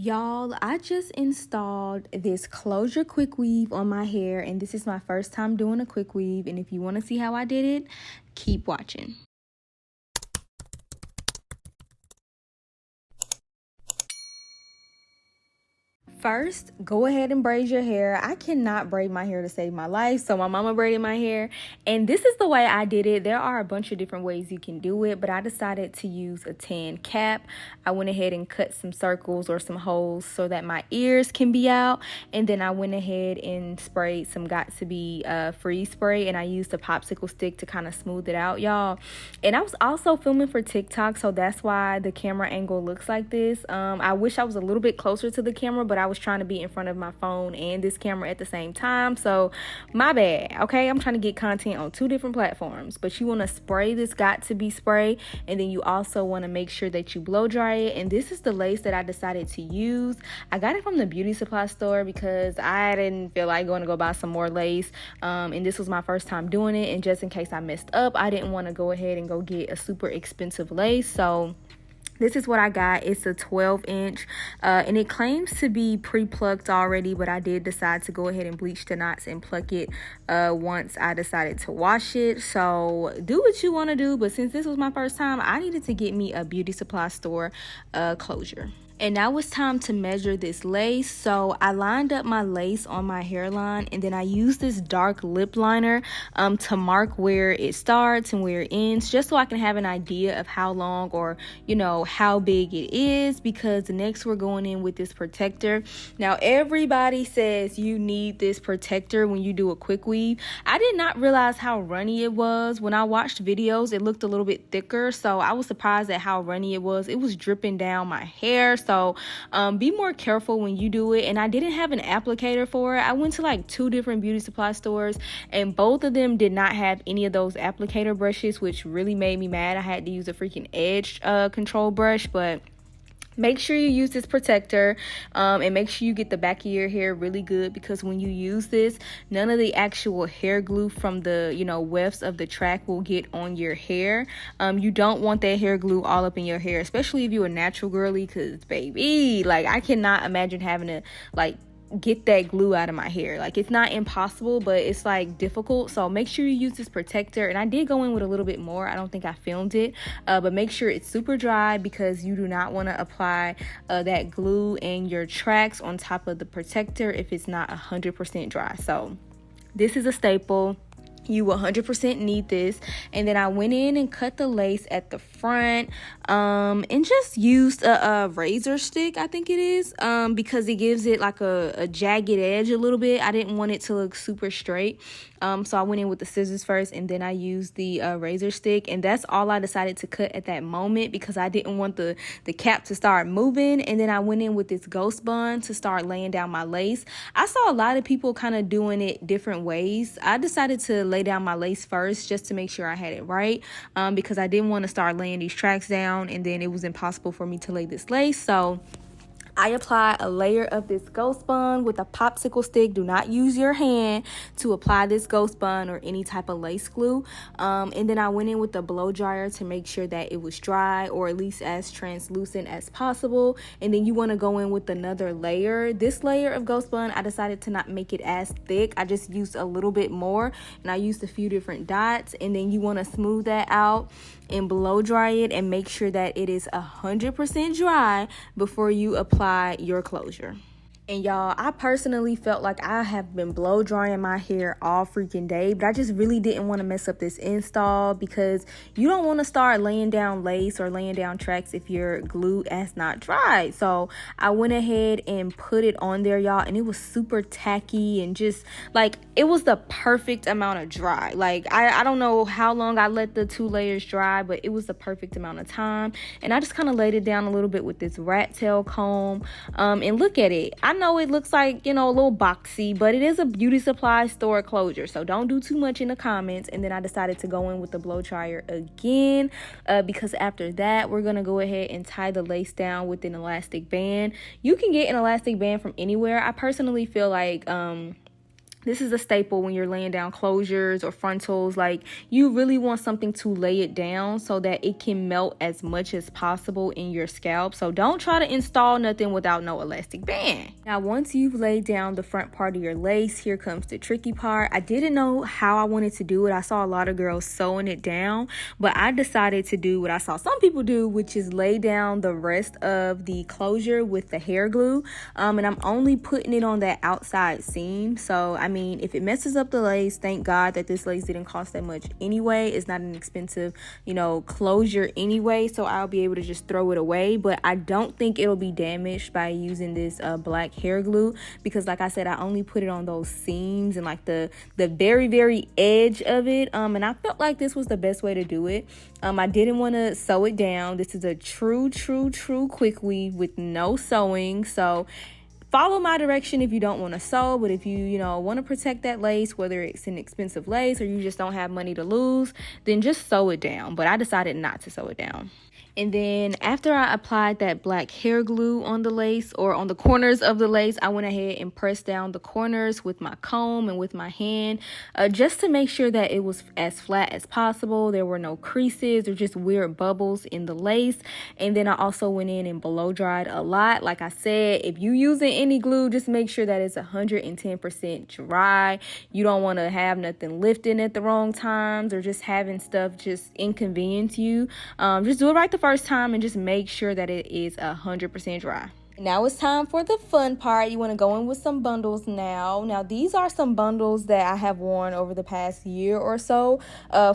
Y'all, I just installed this closure quick weave on my hair, and this is my first time doing a quick weave. And if you want to see how I did it, keep watching. First, go ahead and braid your hair. I cannot braid my hair to save my life, so my mama braided my hair, and this is the way I did it. There are a bunch of different ways you can do it, but I decided to use a tan cap. I went ahead and cut some circles or some holes so that my ears can be out, and then I went ahead and sprayed some Got2b freeze spray, and I used a popsicle stick to kind of smooth it out, y'all. And I was also filming for TikTok, so that's why the camera angle looks like this. I wish I was a little bit closer to the camera, but I was trying to be in front of my phone and this camera at the same time, so my bad. Okay, I'm trying to get content on two different platforms. But you want to spray this Got2b spray, and then you also want to make sure that you blow dry it. And this is the lace that I decided to use. I got it from the beauty supply store because I didn't feel like going to go buy some more lace, and this was my first time doing it, and just in case I messed up, I didn't want to go ahead and go get a super expensive lace. So this is what I got. It's a 12-inch, and it claims to be pre-plucked already, but I did decide to go ahead and bleach the knots and pluck it once I decided to wash it. So do what you want to do, but since this was my first time, I needed to get me a beauty supply store closure. And now it's time to measure this lace. So I lined up my lace on my hairline, and then I used this dark lip liner to mark where it starts and where it ends, just so I can have an idea of how long or, how big it is, because next we're going in with this protector. Now, everybody says you need this protector when you do a quick weave. I did not realize how runny it was. When I watched videos, it looked a little bit thicker, so I was surprised at how runny it was. It was dripping down my hair. So be more careful when you do it. And I didn't have an applicator for it. I went to like 2 different beauty supply stores, and both of them did not have any of those applicator brushes, which really made me mad. I had to use a freaking edge control brush. But make sure you use this protector, and make sure you get the back of your hair really good, because when you use this, none of the actual hair glue from the wefts of the track will get on your hair. You don't want that hair glue all up in your hair, especially if you're a natural girly, because baby, like, I cannot imagine having to get that glue out of my hair. Like, it's not impossible, but it's difficult. So make sure you use this protector. And I did go in with a little bit more. I don't think I filmed it, but make sure it's super dry, because you do not want to apply that glue and your tracks on top of the protector if it's not 100% dry. So this is a staple. You 100% need this. And then I went in and cut the lace at the front, and just used a razor stick, I think it is, because it gives it like a jagged edge a little bit. I didn't want it to look super straight, so I went in with the scissors first, and then I used the razor stick, and that's all I decided to cut at that moment, because I didn't want the cap to start moving. And then I went in with this ghost bun to start laying down my lace. I saw a lot of people kind of doing it different ways. I decided to lay down my lace first just to make sure I had it right, because I didn't want to start laying these tracks down and then it was impossible for me to lay this lace. So I apply a layer of this ghost bun with a popsicle stick. Do not use your hand to apply this ghost bun or any type of lace glue. And then I went in with the blow dryer to make sure that it was dry, or at least as translucent as possible. And then you want to go in with another layer. This layer of ghost bun, I decided to not make it as thick. I just used a little bit more, and I used a few different dots. And then you want to smooth that out and blow dry it, and make sure that it is 100% dry before you apply your closure. And y'all, I personally felt like I have been blow drying my hair all freaking day, but I just really didn't want to mess up this install, because you don't want to start laying down lace or laying down tracks if your glue has not dried. So I went ahead and put it on there, y'all, and it was super tacky, and just it was the perfect amount of dry. I don't know how long I let the 2 layers dry, but it was the perfect amount of time. And I just kind of laid it down a little bit with this rat tail comb, and look at it. I know it looks like, a little boxy, but it is a beauty supply store closure, so don't do too much in the comments. And then I decided to go in with the blow dryer again, because after that, we're gonna go ahead and tie the lace down with an elastic band. You can get an elastic band from anywhere. I personally feel like This is a staple when you're laying down closures or frontals. Like, you really want something to lay it down so that it can melt as much as possible in your scalp. So don't try to install nothing without no elastic band. Now, once you've laid down the front part of your lace, here comes the tricky part. I didn't know how I wanted to do it. I saw a lot of girls sewing it down, but I decided to do what I saw some people do, which is lay down the rest of the closure with the hair glue. And I'm only putting it on that outside seam. So I mean, if it messes up the lace, thank God that this lace didn't cost that much anyway. It's not an expensive, closure anyway, so I'll be able to just throw it away. But I don't think it'll be damaged by using this black hair glue, because like I said, I only put it on those seams and like the very, very edge of it. And I felt like this was the best way to do it. I didn't want to sew it down. This is a true quick weave with no sewing. So follow my direction if you don't want to sew, but if you want to protect that lace, whether it's an expensive lace or you just don't have money to lose, then just sew it down. But I decided not to sew it down. And then after I applied that black hair glue on the lace, or on the corners of the lace, I went ahead and pressed down the corners with my comb and with my hand, just to make sure that it was as flat as possible. There were no creases or just weird bubbles in the lace. And then I also went in and blow dried a lot. Like I said, if you're using any glue, just make sure that it's 110% dry. You don't want to have nothing lifting at the wrong times or just having stuff just inconvenience you. Just do it right the first time and just make sure that it is 100% dry. Now it's time for the fun part. You want to go in with some bundles now. Now these are some bundles that I have worn over the past year or so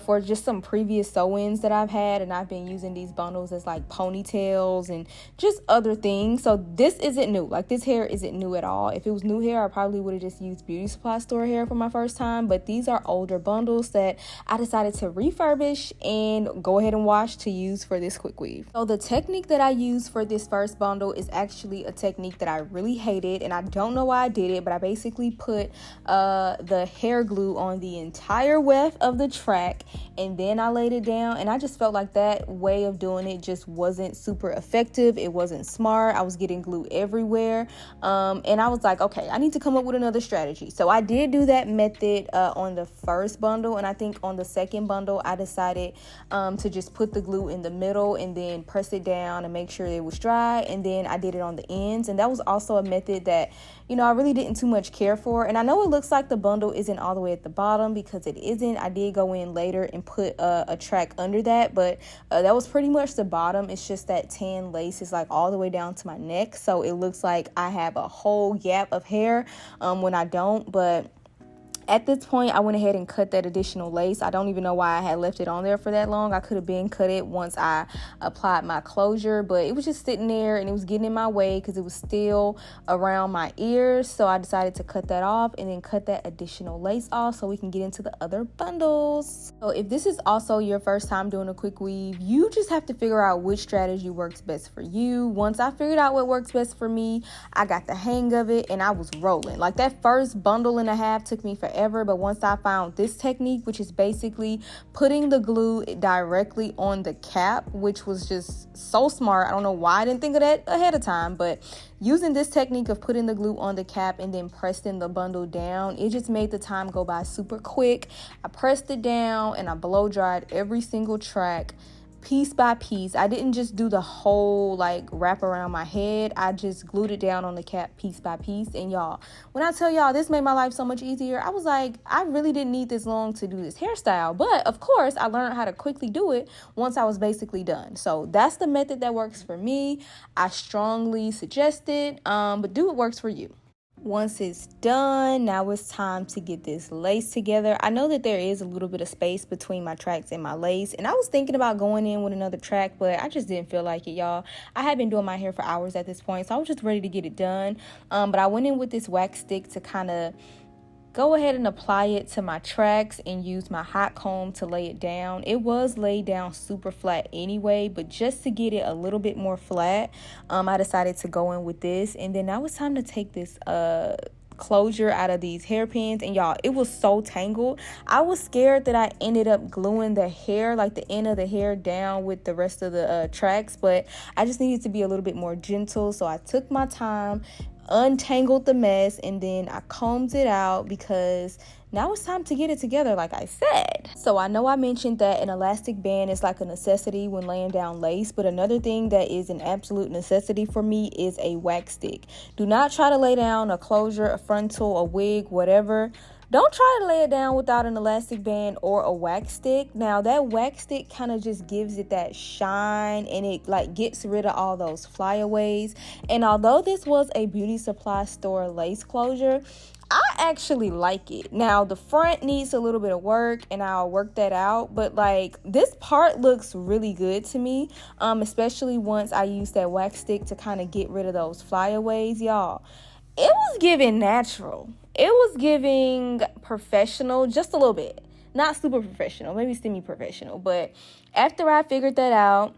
for just some previous sew-ins that I've had, and I've been using these bundles as like ponytails and just other things. So this isn't new. Like, this hair isn't new at all. If it was new hair, I probably would have just used beauty supply store hair for my first time, but these are older bundles that I decided to refurbish and go ahead and wash to use for this quick weave. So the technique that I use for this first bundle is actually a technique that I really hated, and I don't know why I did it, but I basically put the hair glue on the entire width of the track, and then I laid it down, and I just felt like that way of doing it just wasn't super effective. It wasn't smart. I was getting glue everywhere, and I was like, okay, I need to come up with another strategy. So I did do that method on the first bundle, and I think on the second bundle I decided to just put the glue in the middle and then press it down and make sure it was dry, and then I did it on the ends. And that was also a method that I really didn't too much care for. And I know it looks like the bundle isn't all the way at the bottom, because it isn't. I did go in later and put a track under that, but that was pretty much the bottom. It's just that tan lace is like all the way down to my neck, so it looks like I have a whole gap of hair when I don't. But at this point, I went ahead and cut that additional lace. I don't even know why I had left it on there for that long. I could have been cut it once I applied my closure, but it was just sitting there and it was getting in my way because it was still around my ears. So I decided to cut that off and then cut that additional lace off so we can get into the other bundles. So if this is also your first time doing a quick weave, you just have to figure out which strategy works best for you. Once I figured out what works best for me, I got the hang of it and I was rolling. Like, that first bundle and a half took me forever, but once I found this technique, which is basically putting the glue directly on the cap, which was just so smart. I don't know why I didn't think of that ahead of time, but using this technique of putting the glue on the cap and then pressing the bundle down, it just made the time go by super quick. I pressed it down and I blow dried every single track piece by piece. I didn't just do the whole wrap around my head. I just glued it down on the cap piece by piece. And y'all, when I tell y'all this made my life so much easier, I was like, I really didn't need this long to do this hairstyle. But of course, I learned how to quickly do it once I was basically done. So that's the method that works for me. I strongly suggest it, but do what works for you. Once it's done, now it's time to get this lace together. I know that there is a little bit of space between my tracks and my lace, and I was thinking about going in with another track, but I just didn't feel like it, y'all. I had been doing my hair for hours at this point, so I was just ready to get it done. But I went in with this wax stick to kind of go ahead and apply it to my tracks and use my hot comb to lay it down. It was laid down super flat anyway, but just to get it a little bit more flat, I decided to go in with this. And then now it's time to take this closure out of these hairpins, and y'all, it was so tangled. I was scared that I ended up gluing the hair, like the end of the hair, down with the rest of the tracks, but I just needed to be a little bit more gentle, so I took my time, untangled the mess, and then I combed it out because now it's time to get it together, like I said. So I know I mentioned that an elastic band is like a necessity when laying down lace, but another thing that is an absolute necessity for me is a wax stick. Do not try to lay down a closure, a frontal, a wig, whatever. Don't try to lay it down without an elastic band or a wax stick. Now, that wax stick kind of just gives it that shine, and it like gets rid of all those flyaways. And although this was a beauty supply store lace closure, I actually like it. Now, the front needs a little bit of work, and I'll work that out. But like, this part looks really good to me, especially once I use that wax stick to kind of get rid of those flyaways, y'all. It was giving natural. It was giving professional, just a little bit. Not super professional, maybe semi-professional. But after I figured that out,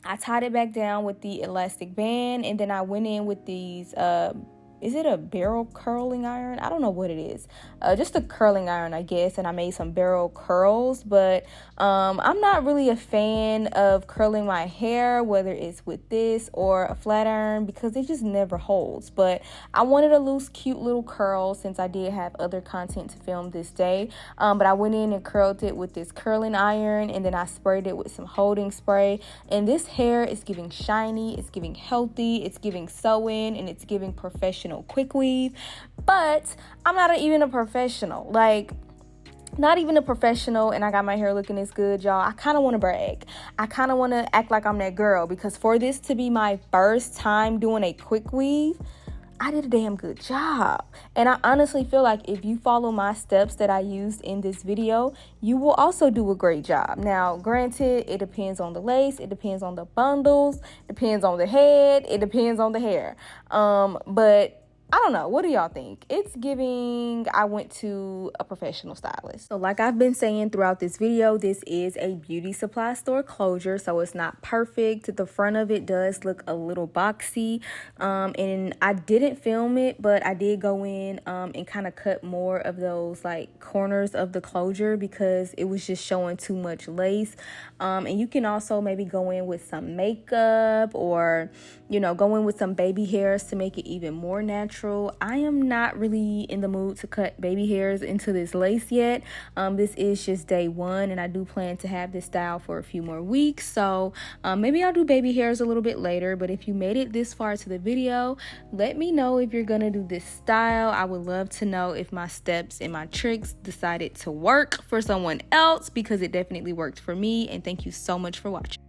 I tied it back down with the elastic band, and then I went in with these is it a barrel curling iron? I don't know what it is. Just a curling iron, I guess. And I made some barrel curls. But I'm not really a fan of curling my hair, whether it's with this or a flat iron, because it just never holds. But I wanted a loose, cute little curl since I did have other content to film this day. But I went in and curled it with this curling iron, and then I sprayed it with some holding spray. And this hair is giving shiny, it's giving healthy, it's giving sew-in, and it's giving professional quick weave. But I'm not even a professional, like not even a professional, and I got my hair looking this good, y'all. I kind of want to brag. I kind of want to act like I'm that girl, because for this to be my first time doing a quick weave, I did a damn good job. And I honestly feel like if you follow my steps that I used in this video, you will also do a great job. Now, granted, it depends on the lace, it depends on the bundles, it depends on the head, it depends on the hair. But I don't know. What do y'all think? It's giving I went to a professional stylist. So like I've been saying throughout this video, this is a beauty supply store closure, so it's not perfect. The front of it does look a little boxy. And I didn't film it, but I did go in and kind of cut more of those like corners of the closure because it was just showing too much lace. And you can also maybe go in with some makeup, or go in with some baby hairs to make it even more natural. I am not really in the mood to cut baby hairs into this lace yet. This is just day one, and I do plan to have this style for a few more weeks. So maybe I'll do baby hairs a little bit later. But if you made it this far to the video, let me know if you're gonna do this style. I would love to know if my steps and my tricks decided to work for someone else, because it definitely worked for me. And thank you so much for watching.